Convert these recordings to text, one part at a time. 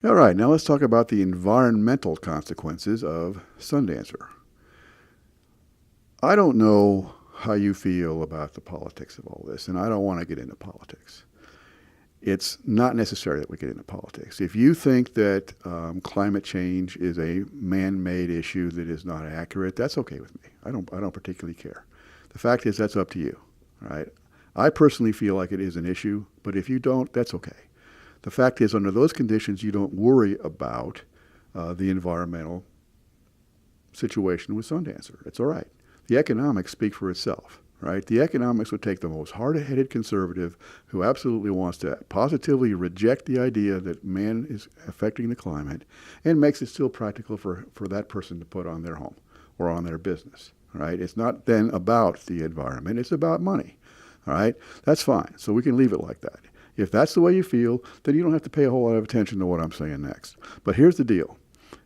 All right, now let's talk about the environmental consequences of Sundancer. I don't know how you feel about the politics of all this, and I don't want to get into politics. It's not necessary that we get into politics. If you think that climate change is a man-made issue that is not accurate, that's okay with me. I don't particularly care. The fact is, that's up to you. Right? I personally feel like it is an issue, but if you don't, that's okay. The fact is, under those conditions, you don't worry about the environmental situation with Sundancer. It's all right. The economics speak for itself, right? The economics would take the most hard-headed conservative who absolutely wants to positively reject the idea that man is affecting the climate and makes it still practical for that person to put on their home or on their business, right? It's not then about the environment. It's about money, all right? That's fine. So we can leave it like that. If that's the way you feel, then you don't have to pay a whole lot of attention to what I'm saying next. But here's the deal.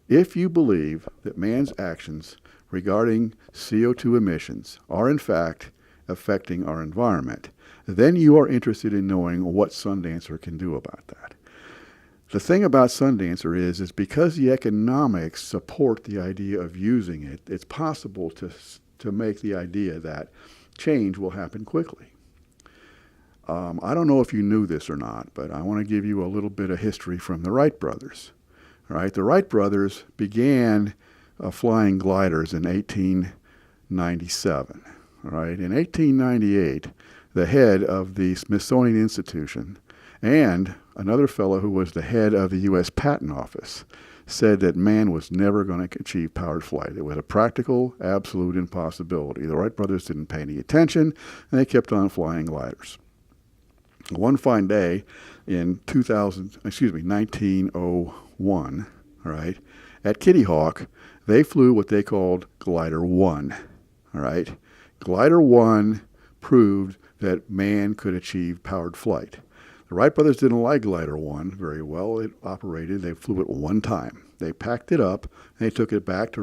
If you believe that man's actions regarding CO2 emissions are in fact affecting our environment, then you are interested in knowing what Sundancer can do about that. The thing about Sundancer is because the economics support the idea of using it, it's possible to make the idea that change will happen quickly. I don't know if you knew this or not, but I want to give you a little bit of history from the Wright brothers. All right, the Wright brothers began flying gliders in 1897. All right, in 1898, the head of the Smithsonian Institution and another fellow who was the head of the U.S. Patent Office said that man was never going to achieve powered flight. It was a practical, absolute impossibility. The Wright brothers didn't pay any attention, and they kept on flying gliders. One fine day in 1901, all right, at Kitty Hawk, they flew what they called Glider 1. All right, Glider 1 proved that man could achieve powered flight. The Wright brothers didn't like Glider 1 very well. It operated. They flew it one time. They packed it up, and they took it back to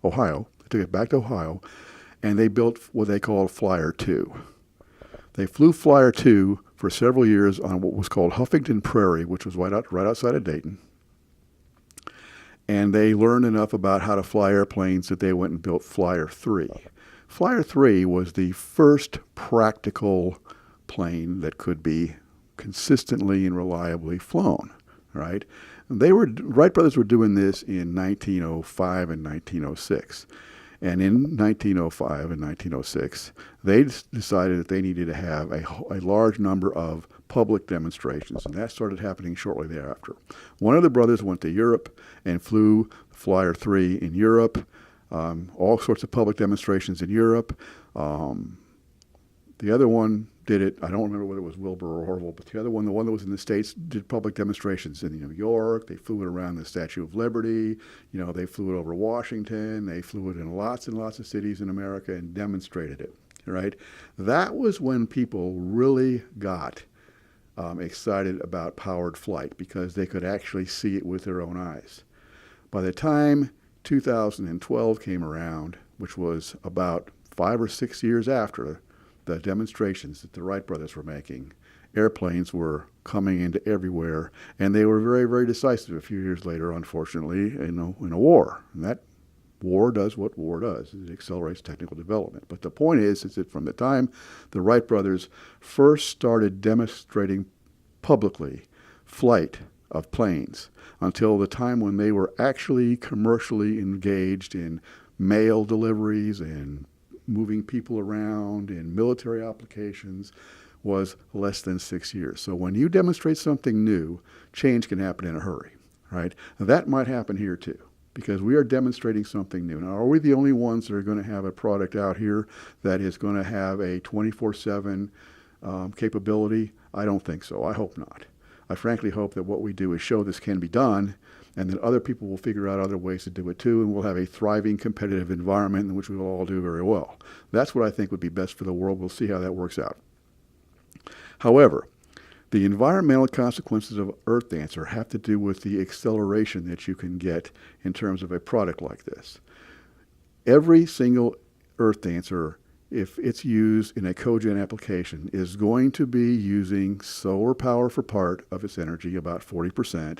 Ohio. They took it back to Ohio, and they built what they called Flyer 2. They flew Flyer 2 for several years on what was called Huffington Prairie, which was right outside of Dayton. And they learned enough about how to fly airplanes that they went and built Flyer 3. Flyer 3 was the first practical plane that could be consistently and reliably flown, right? Wright brothers were doing this in 1905 and 1906. And in 1905 and 1906, they decided that they needed to have a large number of public demonstrations, and that started happening shortly thereafter. One of the brothers went to Europe and flew Flyer 3 in Europe, all sorts of public demonstrations in Europe. The other one did it, I don't remember whether it was Wilbur or Orville, but the one that was in the States, did public demonstrations in New York. They flew it around the Statue of Liberty. They flew it over Washington. They flew it in lots and lots of cities in America and demonstrated it, right? That was when people really got excited about powered flight because they could actually see it with their own eyes. By the time 2012 came around, which was about 5 or 6 years after the demonstrations that the Wright brothers were making, airplanes were coming into everywhere, and they were very, very decisive a few years later, unfortunately, in a war. And that war does what war does. It accelerates technical development. But the point is that from the time the Wright brothers first started demonstrating publicly flight of planes until the time when they were actually commercially engaged in mail deliveries and moving people around in military applications, was less than 6 years. So when you demonstrate something new, change can happen in a hurry, right? That might happen here too, because we are demonstrating something new. Now, are we the only ones that are going to have a product out here that is going to have a 24/7 capability? I don't think so. I hope not. I frankly hope that what we do is show this can be done, and then other people will figure out other ways to do it too, and we'll have a thriving competitive environment in which we will all do very well. That's what I think would be best for the world. We'll see how that works out. However, the environmental consequences of EarthDancer have to do with the acceleration that you can get in terms of a product like this. Every single EarthDancer if it's used in a cogen application, is going to be using solar power for part of its energy, about 40%.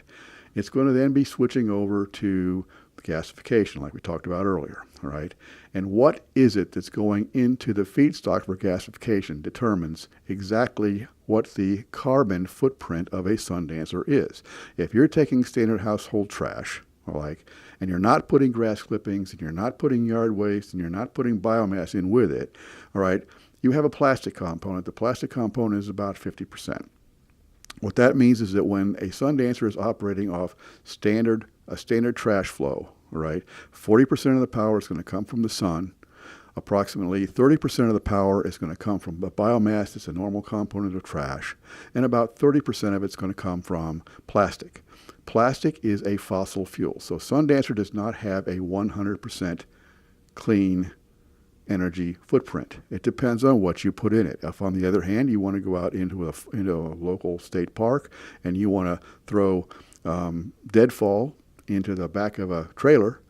It's going to then be switching over to gasification, like we talked about earlier, all right? And what is it that's going into the feedstock for gasification determines exactly what the carbon footprint of a Sundancer is. If you're taking standard household trash, and you're not putting grass clippings, and you're not putting yard waste, and you're not putting biomass in with it, all right, you have a plastic component. The plastic component is about 50%. What that means is that when a Sundancer is operating off a standard trash flow, right, 40% of the power is going to come from the sun. Approximately 30% of the power is going to come from biomass that's a normal component of trash, and about 30% of it's going to come from plastic. Plastic is a fossil fuel, so Sundancer does not have a 100% clean energy footprint. It depends on what you put in it. If, on the other hand, you want to go out into a local state park and you want to throw deadfall into the back of a trailer,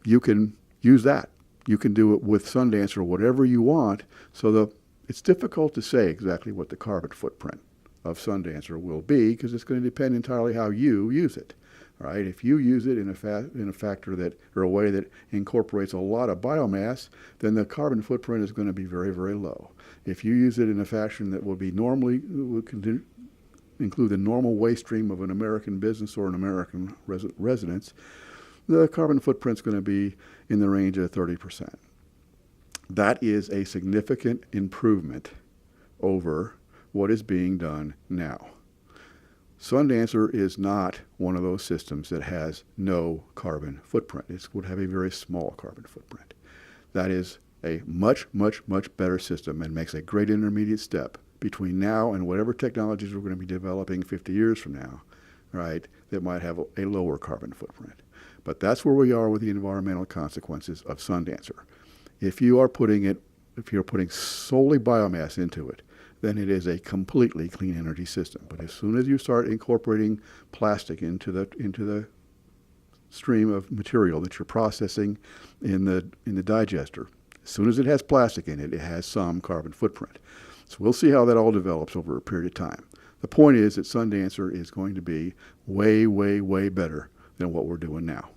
you can use that. You can do it with Sundancer, whatever you want. So it's difficult to say exactly what the carbon footprint of Sundancer will be, because it's going to depend entirely how you use it. Right? If you use it in a factor that, or a way that incorporates a lot of biomass, then the carbon footprint is going to be very, very low. If you use it in a fashion that would include the normal waste stream of an American business or an American residence, the carbon footprint is going to be in the range of 30%. That is a significant improvement over what is being done now. Sundancer is not one of those systems that has no carbon footprint. It would have a very small carbon footprint. That is a much, much, much better system and makes a great intermediate step between now and whatever technologies we're going to be developing 50 years from now, right, that might have a lower carbon footprint. But that's where we are with the environmental consequences of Sundancer. If you're putting solely biomass into it, then it is a completely clean energy system. But as soon as you start incorporating plastic into the stream of material that you're processing in the digester, as soon as it has plastic in it, it has some carbon footprint. So we'll see how that all develops over a period of time. The point is that Sundancer is going to be way, way, way better than what we're doing now.